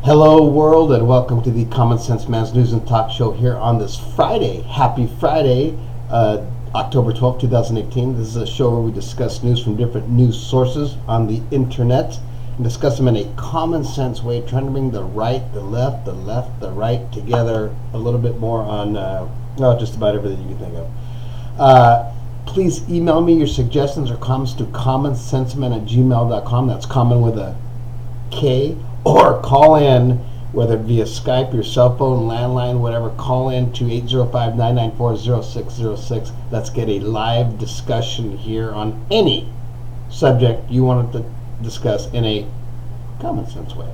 Hello, world, and welcome to the Common Sense Man's News and Talk Show here on this Friday. Happy Friday, October 12th, 2018. This is a show where we discuss news from different news sources on the internet and discuss them in a common sense way, trying to bring the right, the left, the right together a little bit more on just about everything you can think of. Please email me your suggestions or comments to commonsensement@gmail.com. That's common with a K. Or call in, whether it via Skype, your cell phone, landline, whatever, call in to 805-994-0606. Let's get a live discussion here on any subject you want to discuss in a common sense way.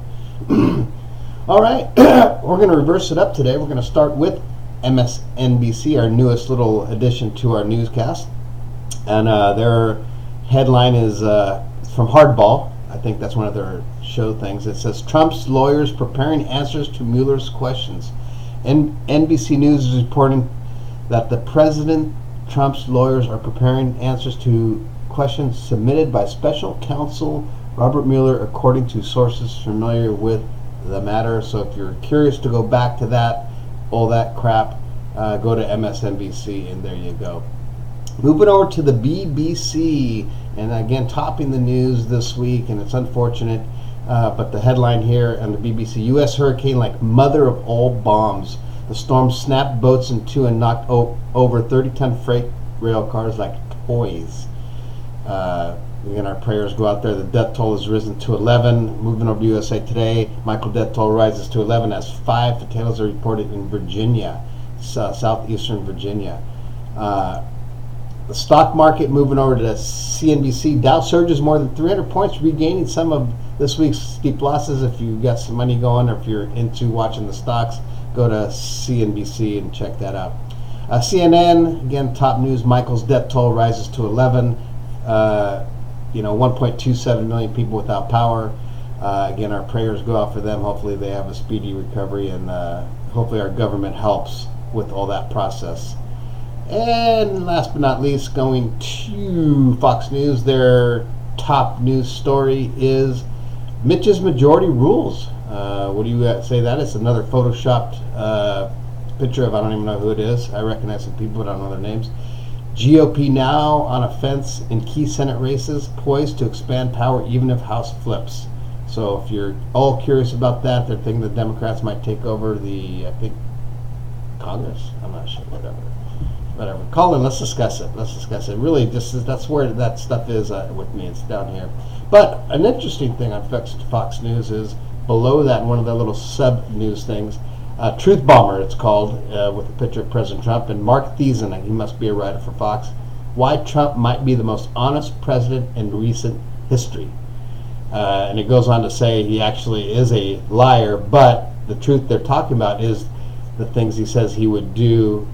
All right, we're going to reverse it up today. We're going to start with MSNBC, our newest little addition to our newscast. And their headline is from Hardball. I think that's one of their show things. It says, Trump's lawyers preparing answers to Mueller's questions. NBC News is reporting that the President Trump's lawyers are preparing answers to questions submitted by special counsel Robert Mueller, according to sources familiar with the matter. So if you're curious to go back to that, all that crap, go to MSNBC, and there you go. Moving over to the BBC, and again, topping the news this week, and it's unfortunate, but the headline here on the BBC, U.S. hurricane like mother of all bombs. The storm snapped boats in two and knocked over 30-ton freight rail cars like toys. Again, our prayers go out there. The death toll has risen to 11. Moving over to USA Today, Michael death toll rises to 11 as 5 fatalities are reported in Virginia, southeastern Virginia. The stock market, moving over to CNBC, Dow surges more than 300 points, regaining some of this week's steep losses. If you've got some money going, or if you're into watching the stocks, go to CNBC and check that out. CNN, again, top news, Michael's death toll rises to 11. 1.27 million people without power. Again, our prayers go out for them. Hopefully they have a speedy recovery, and hopefully our government helps with all that process. And last but not least, going to Fox News, their top news story is Mitch's majority rules. What do you say that is? Another photoshopped picture of, I don't even know who it is. I recognize some people, but I don't know their names. GOP now on a fence in key Senate races, poised to expand power even if House flips. So if you're all curious about that, they're thinking the Democrats might take over the, I think, Congress? I'm not sure, whatever. Call in, let's discuss it. Really, that's where that stuff is with me. It's down here. But an interesting thing on Fox News is below that, one of the little sub-news things, Truth Bomber, it's called, with a picture of President Trump, and Mark Thiessen, he must be a writer for Fox, why Trump might be the most honest president in recent history. And it goes on to say he actually is a liar, but the truth they're talking about is the things he says he would do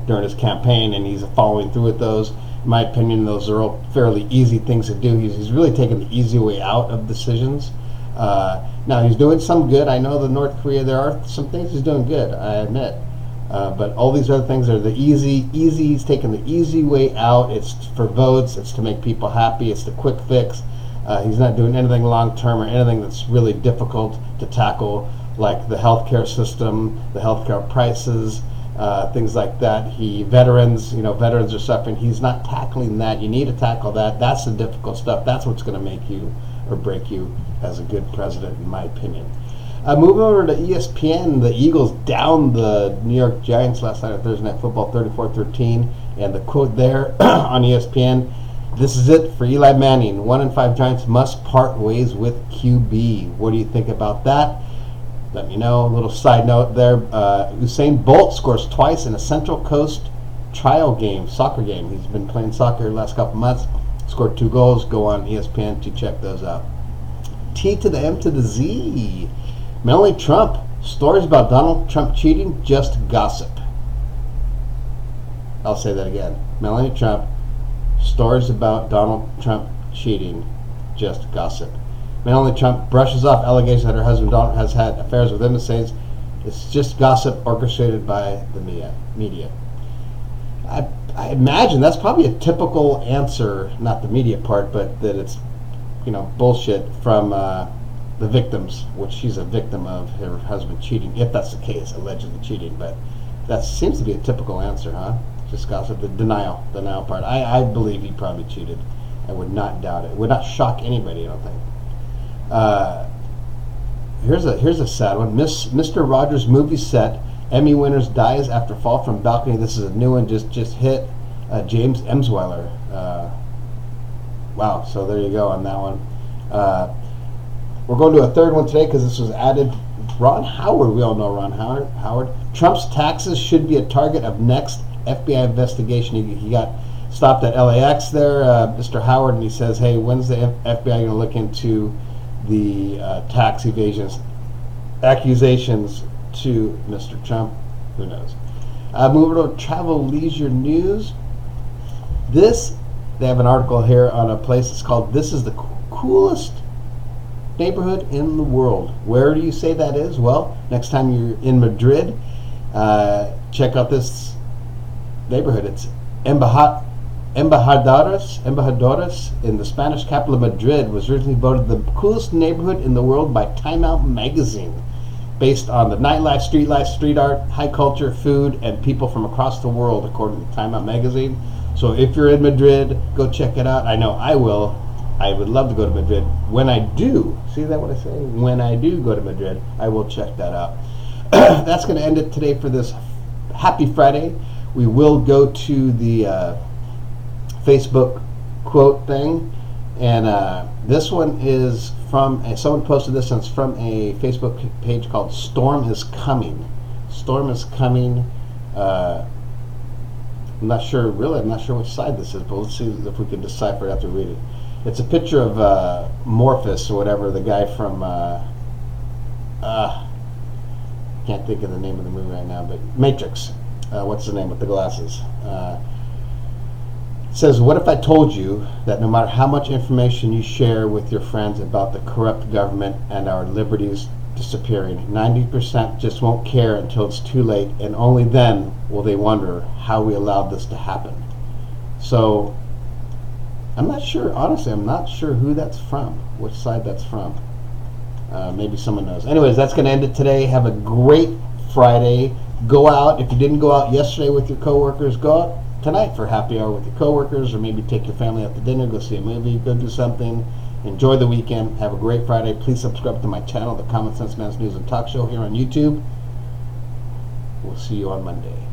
during his campaign, and he's following through with those. In my opinion, those are all fairly easy things to do. He's really taking the easy way out of decisions. Now, he's doing some good. I know the North Korea, there are some things he's doing good, I admit. But all these other things are the easy. He's taking the easy way out. It's for votes. It's to make people happy. It's the quick fix. He's not doing anything long-term or anything that's really difficult to tackle, like the healthcare system, the healthcare prices, things like that. Veterans are suffering. He's not tackling that. You need to tackle that. That's the difficult stuff. That's what's going to make you or break you as a good president, in my opinion. Moving over to ESPN, the Eagles downed the New York Giants last night at Thursday Night Football, 34-13. And the quote there on ESPN, "This is it for Eli Manning. 1-5 Giants must part ways with QB." What do you think about that? Let me know. A little side note there. Usain Bolt scores twice in a Central Coast soccer game. He's been playing soccer the last couple months. Scored 2 goals. Go on ESPN to check those out. T to the M to the Z. Melanie Trump. Stories about Donald Trump cheating, just gossip. I'll say that again. Melanie Trump. Stories about Donald Trump cheating, just gossip. Melanie Trump brushes off allegations that her husband Donald has had affairs with him and says it's just gossip orchestrated by the media. I imagine that's probably a typical answer, not the media part, but that it's bullshit from the victims, which she's a victim of her husband cheating, if that's the case, allegedly cheating. But that seems to be a typical answer, huh? Just gossip, the denial part. I believe he probably cheated. I would not doubt it. It would not shock anybody, I don't think. Here's a sad one. Mr. Rogers' movie set, Emmy winners dies after fall from balcony. This is a new one, just hit. James Emsweiler. Wow, so there you go on that one. We're going to a third one today because this was added. Ron Howard, we all know Ron Howard. Trump's taxes should be a target of next FBI investigation. He got stopped at LAX there, Mr. Howard, and he says, hey, when's the FBI going to look into the tax evasions accusations to Mr. Trump? Who knows? Moving to travel leisure news. They have an article here on a place that's called "This is the coolest neighborhood in the world." Where do you say that is? Well, next time you're in Madrid, check out this neighborhood. It's Embajadores in the Spanish capital of Madrid. Was originally voted the coolest neighborhood in the world by Time Out magazine, based on the nightlife, street life, street art, high culture, food, and people from across the world, according to Time Out magazine. So if you're in Madrid, go check it out. I know I will. I would love to go to Madrid. When I do, see that what I say? When I do go to Madrid, I will check that out. That's going to end it today for this Happy Friday. We will go to the Facebook quote thing. And this one is from, someone posted this, and it's from a Facebook page called Storm is Coming. Storm is Coming. I'm not sure which side this is, but let's see if we can decipher it after we read it. It's a picture of Morpheus, or whatever, the guy from, can't think of the name of the movie right now, but Matrix. What's the name with the glasses? It says, what if I told you that no matter how much information you share with your friends about the corrupt government and our liberties disappearing, 90% just won't care until it's too late, and only then will they wonder how we allowed this to happen. So I'm not sure, honestly, I'm not sure who that's from, which side that's from. Maybe someone knows. Anyways, that's going to end it today. Have a great Friday. Go out. If you didn't go out yesterday with your coworkers, go out tonight for happy hour with your coworkers, or maybe take your family out to dinner, go see a movie, go do something. Enjoy the weekend. Have a great Friday. Please subscribe to my channel, the Common Sense Man's News and Talk Show, here on YouTube. We'll see you on Monday.